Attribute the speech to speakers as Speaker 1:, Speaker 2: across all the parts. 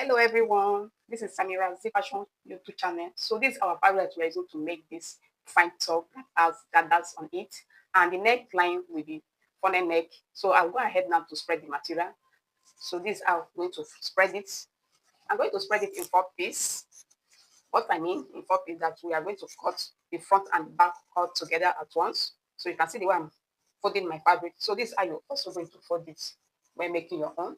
Speaker 1: Hello everyone, this is Samira Z Fashion YouTube channel. So this is our fabric that we are using to make this fine top that has gathers on it, and the neckline will be funnel neck. So I'll go ahead now to spread the material. So this is how I'm going to spread it. I'm going to spread it in 4 pieces. What I mean in 4 pieces that we are going to cut the front and back all together at once. So you can see the way I'm folding my fabric. So this is how you're also going to fold it when making your own.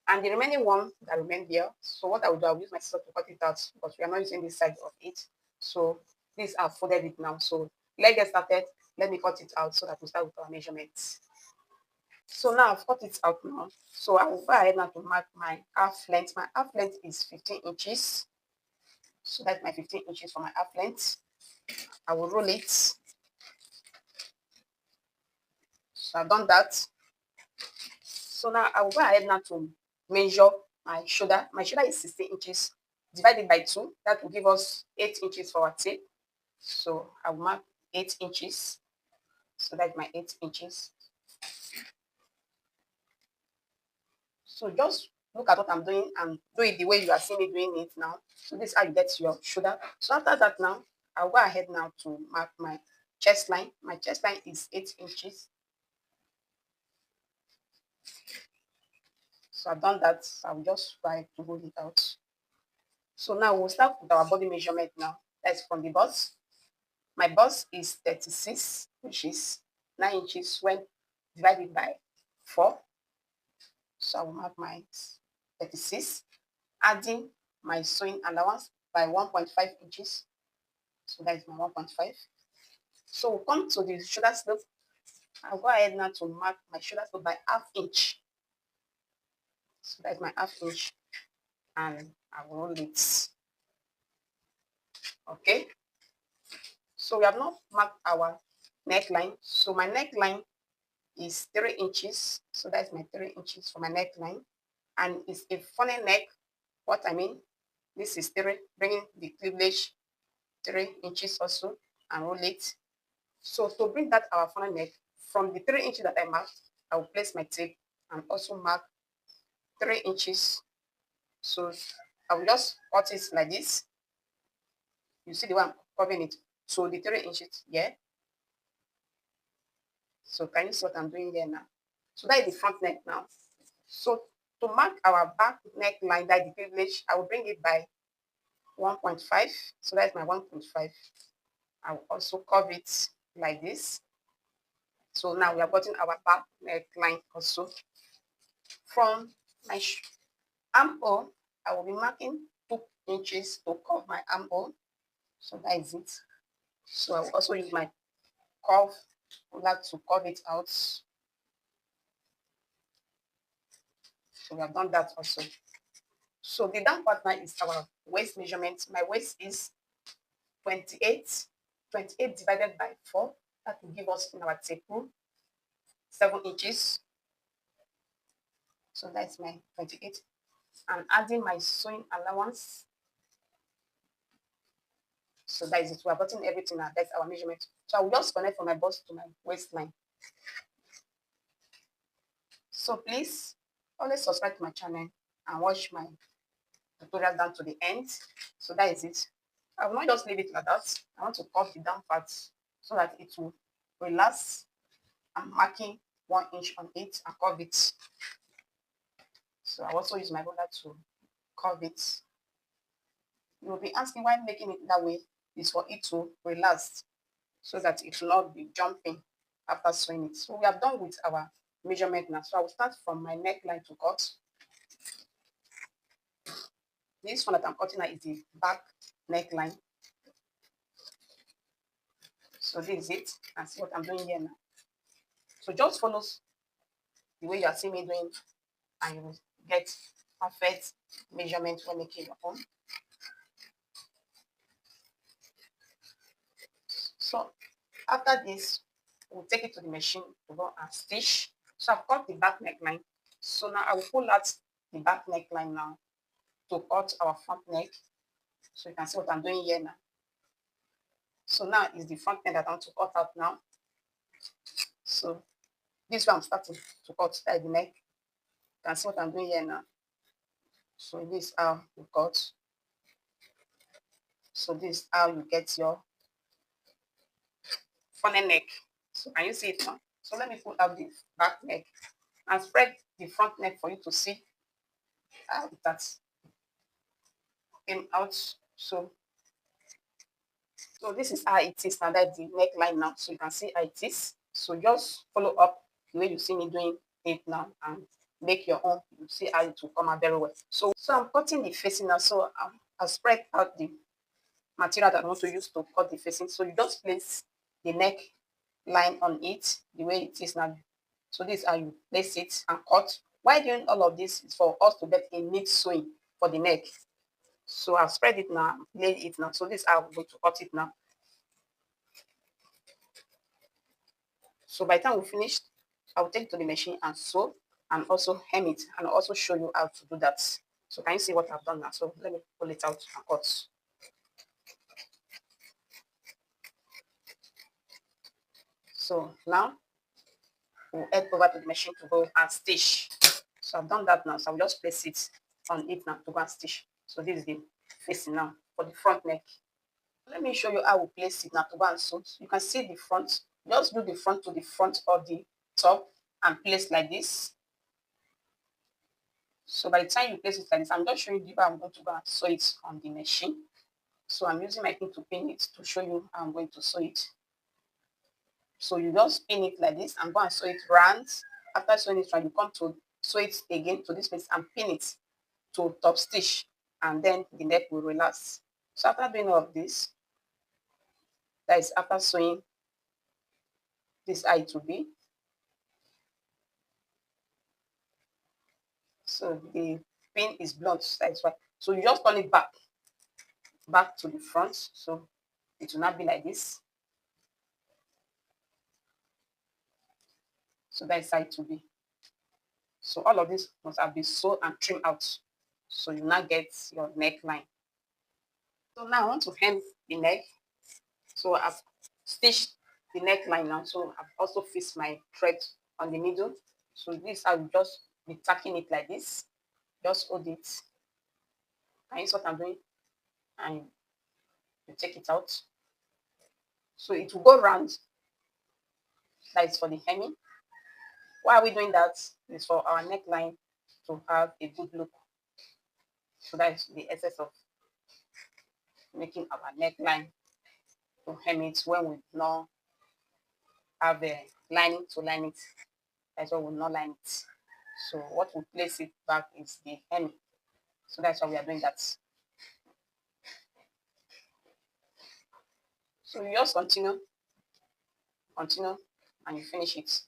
Speaker 1: And the remaining one that remain there, so what I will do, I'll use my scissors to cut it out because we are not using this side of it. So this I've folded it now. So let's get started. Let me cut it out so that we start with our measurements. So now I've cut it out now. So I will go ahead now to mark my half length. My half length is 15 inches. So that's my 15 inches for my half length. I will roll it. So I've done that. So now I will go ahead now to measure my shoulder. My shoulder is 16 inches divided by 2. That will give us 8 inches for our tape. So I will mark 8 inches. So that's my 8 inches. So just look at what I'm doing and do it the way you are seeing me doing it now. So this is how you get your shoulder. So after that now, I'll go ahead now to mark my chest line. My chest line is 8 inches. So I've done that. I'll just try to hold it out. So now we'll start with our body measurement now. That's from the bust. My bust is 36, which is 9 inches when divided by 4. So I will mark my 36, adding my sewing allowance by 1.5 inches. So that is my 1.5. So we'll come to the shoulder slope. I'll go ahead now to mark my shoulder slope by ½ inch. So that's my ½ inch. And I will roll it. Okay. So we have not marked our neckline. So my neckline is 3 inches. So that's my 3 inches for my neckline. And it's a funnel neck. What I mean, this is 3, bringing the cleavage 3 inches also and roll it. So to bring that our funnel neck, from the 3 inches that I marked, I will place my tape and also mark 3 inches. So I will just cut it like this. You see the way I'm covering it. So the 3 inches here. So can you see what I'm doing here now? So that is the front neck now. So to mark our back neckline, that is the cleavage, I will bring it by 1.5. So that's my 1.5. I will also curve it like this. So now we have gotten our back neckline also. From my armhole, I will be marking 2 inches to curve my armhole. So that is it. So I will also use my curve ruler to curve it out. So we have done that also. So the down part now is our waist measurement. My waist is 28. 28 divided by 4. That will give us in our tape rule 7 inches. So that's my 28. And adding my sewing allowance. So that is it. We are putting everything now. That's our measurement. So I will just connect from my bust to my waistline. So please always subscribe to my channel and watch my tutorial down to the end. So that is it. I will not just leave it like that. I want to cut the down part so that it will relax. I'm marking 1 inch on it and curve it. So I also use my ruler to curve it. You will be asking why making it that way is for it to relax so that it will not be jumping after sewing it. So we are done with our measurement now. So I will start from my neckline to cut. This one that I'm cutting now is the back neckline. So this is it. And see what I'm doing here now. So just follow the way you are seeing me doing and you will get perfect measurement when making your own. So after this, we'll take it to the machine to go and stitch. So I've cut the back neckline. So now I will pull out the back neckline now to cut our front neck. So you can see what I'm doing here now. So now is the front neck that I want to cut out now. So this one I'm starting to cut the neck. You can see what I'm doing here now. So this is how you got. So this is how you get your funnel neck. So can you see it now? So let me pull out the back neck and spread the front neck for you to see how that came out. So this is how it is now. That's the neckline now. So you can see how it is. So just follow up the way you see me doing it now and make your own. You see how it will come out very well. So I'm cutting the facing now. So I'll spread out the material that I want to use to cut the facing. So you just place the neck line on it the way it is now. So this is how you place it and cut. Why doing all of this is for us to get a neat sewing for the neck. So I've spread it now, laid it now. So this is how I'm going to cut it now. So by the time we finish, I will take it to the machine and sew and also hem it and also show you how to do that. So can you see what I've done now? So let me pull it out and cut. So now we'll head over to the machine to go and stitch. So I've done that now. So I'll just place it on it now to go and stitch. So this is the facing now for the front neck. Let me show you how we place it now to go and sew. So you can see the front. Just do the front to the front of the top and place like this. So by the time you place it like this, I'm just showing you how I'm going to go and sew it on the machine. So I'm using my pin to pin it to show you how I'm going to sew it. So you just pin it like this and go and sew it round. After sewing it round, you come to sew it again to this place and pin it to top stitch, and then the neck will relax. So after doing all of this, that is after sewing this how it will be. So the pin is blunt, that's why. So you just turn it back to the front. So it will not be like this. So that is how it will be. So all of this must have been sewed and trimmed out. So you now get your neckline. So now I want to hem the neck. So I've stitched the neckline now. So I've also fixed my thread on the middle. So this I will just be tacking it like this. Just hold it. Can you see what I'm doing? And you take it out. So it will go round. That is for the hemming. Why are we doing that? It's for our neckline to have a good look. So that is the essence of making our neckline to hem it when we not have a lining to line it. That's why we'll not line it. So what we place it back is the hemming. So that's why we are doing that. So you just continue, and you finish it.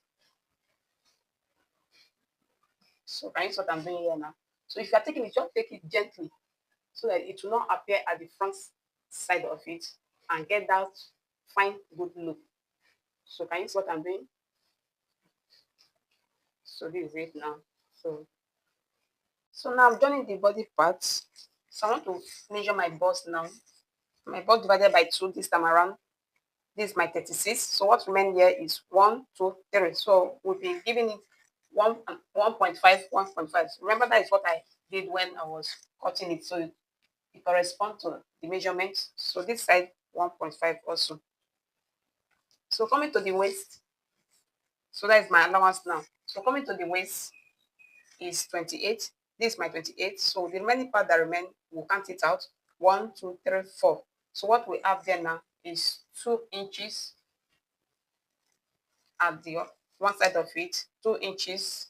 Speaker 1: So can you see what I'm doing here now? So if you are taking it, just take it gently so that it will not appear at the front side of it and get that fine, good look. So can you see what I'm doing? So this is it now. So now I'm joining the body parts. So I want to measure my bust now. My bust divided by 2 this time around. This is my 36. So what remains here is 1, 2, 3. So we'll be giving it 1.5, 1.5. Remember that is what I did when I was cutting it. So it corresponds to the measurement. So this side 1.5 also. So coming to the waist. So that is my allowance now. So coming to the waist is 28. This is my 28. So the remaining part that remain, we'll count it out. 1, 2, 3, 4. So what we have there now is 2 inches at the one side of it, 2 inches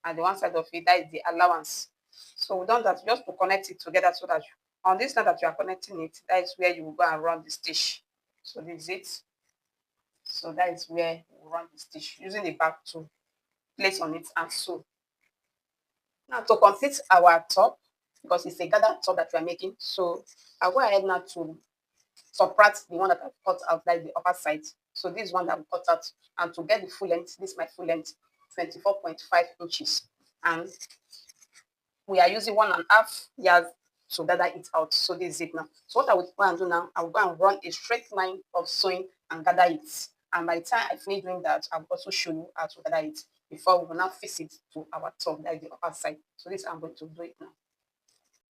Speaker 1: at the one side of it. That is the allowance. So we done that just to connect it together so that on this side that you are connecting it, that is where you will go and run the stitch. So this is it. So that is where you run the stitch using the back to place on it and sew. Now to complete our top, because it's a gathered top that we are making, so I'll go ahead now to subtract the one that I've cut out, like the upper side. So this one that we cut out, and to get the full length, this is my full length, 24.5 inches. And we are using 1.5 yards to gather it out. So this is it now. So what I will go and do now, I will go and run a straight line of sewing and gather it. And by the time I finish doing that, I'll also show you how to gather it before we will now fix it to our top, that is the upper side. So this I'm going to do it now.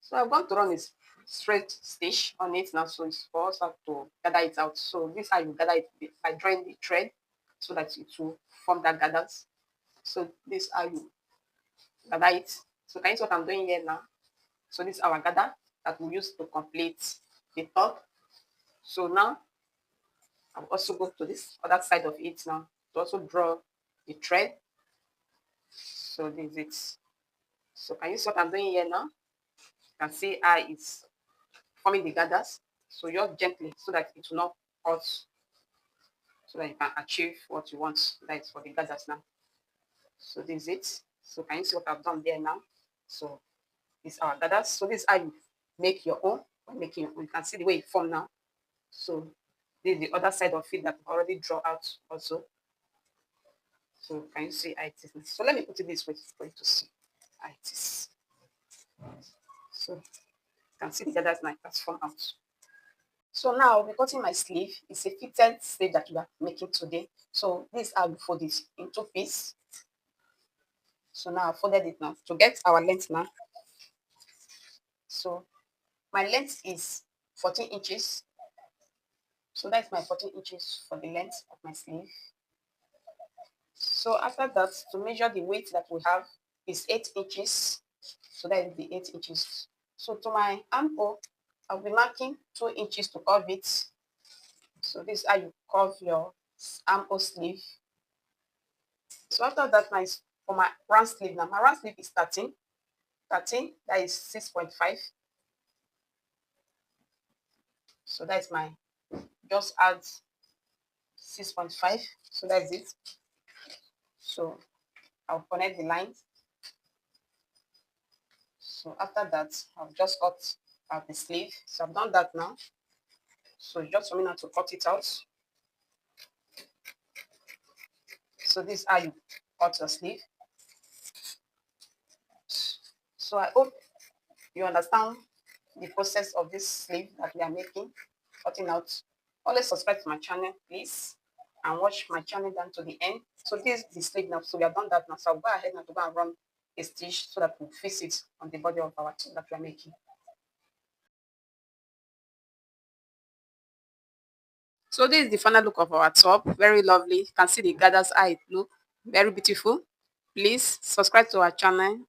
Speaker 1: So I'm going to run a straight stitch on it now. So it's for us how to gather it out. So this is how you gather it by drawing the thread so that it will form that gathers. So this is how you gather it. So can you see what I'm doing here now? So this is our gather that we use to complete the top. So now I'll also go to this other side of it now to also draw the thread. So this is it. So can you see what I'm doing here now? You can see how it's forming the gathers. So just gently so that it will not cut, so that you can achieve what you want. That is for the gathers now. So this is it. So can you see what I've done there now? So this is our gathers. So this is how you make your own. By making your own. You can see the way it formed now. So this is the other side of it that I've already draw out also. So can you see how it is? So let me put it this way for you to see how it is. So you can see the gathers now that's formed out. So now I'll be cutting my sleeve. It's a fitted sleeve that we are making today. So this is how we fold it in two pieces. So now I folded it now to get our length now. So my length is 14 inches. So that's my 14 inches for the length of my sleeve. So after that, to measure the weight that we have is 8 inches. So that is the 8 inches. So to my armhole, I'll be marking 2 inches to curve it. So this is how you curve your armhole sleeve. So after that, my for my round sleeve now, my round sleeve is 13. 13, that is 6.5. So that's my, just add 6.5. So that's it. So I'll connect the lines. So after that, I'll just cut out the sleeve. So I've done that now. So just for me now to cut it out. So this is how you cut your sleeve. So I hope you understand the process of this sleeve that we are making, cutting out. Always subscribe to my channel, please, and watch my channel down to the end. So this is the sleeve now. So we have done that now. So I'll go ahead now to go and run a stitch so that we'll fix it on the body of our top that we are making. So this is the final look of our top. Very lovely. You can see the gathers how it look. Very beautiful. Please subscribe to our channel